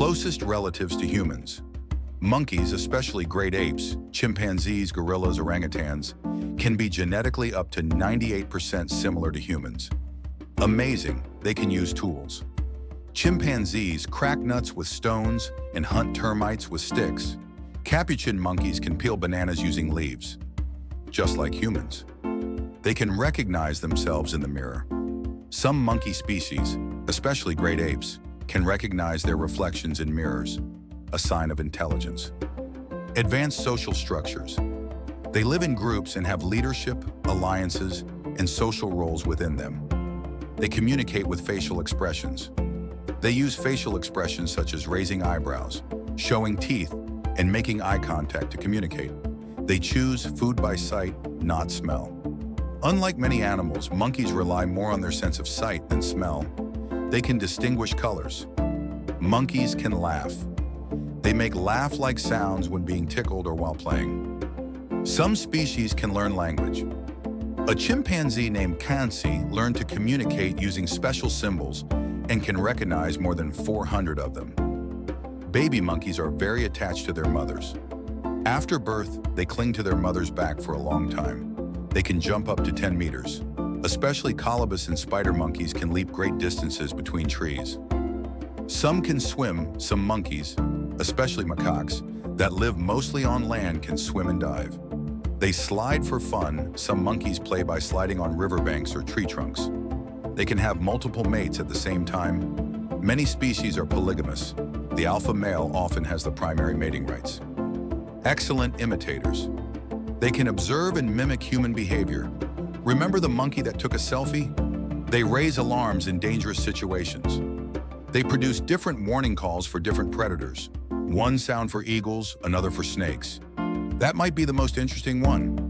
Closest relatives to humans. Monkeys, especially great apes, chimpanzees, gorillas, orangutans, can be genetically up to 98% similar to humans. Amazing, they can use tools. Chimpanzees crack nuts with stones and hunt termites with sticks. Capuchin monkeys can peel bananas using leaves. Just like humans. They can recognize themselves in the mirror. Some monkey species, especially great apes, can recognize their reflections in mirrors, a sign of intelligence. Advanced social structures. They live in groups and have leadership, alliances, and social roles within them. They communicate with facial expressions. They use facial expressions such as raising eyebrows, showing teeth, and making eye contact to communicate. They choose food by sight, not smell. Unlike many animals, monkeys rely more on their sense of sight than smell. They can distinguish colors. Monkeys can laugh. They make laugh-like sounds when being tickled or while playing. Some species can learn language. A chimpanzee named Kansi learned to communicate using special symbols and can recognize more than 400 of them. Baby monkeys are very attached to their mothers. After birth, they cling to their mother's back for a long time. They can jump up to 10 meters. Especially colobus and spider monkeys can leap great distances between trees. Some can swim. Some monkeys, especially macaques, that live mostly on land can swim and dive. They slide for fun. Some monkeys play by sliding on riverbanks or tree trunks. They can have multiple mates at the same time. Many species are polygamous. The alpha male often has the primary mating rights. Excellent imitators. They can observe and mimic human behavior. Remember the monkey that took a selfie? They raise alarms in dangerous situations. They produce different warning calls for different predators. One sound for eagles, another for snakes. That might be the most interesting one.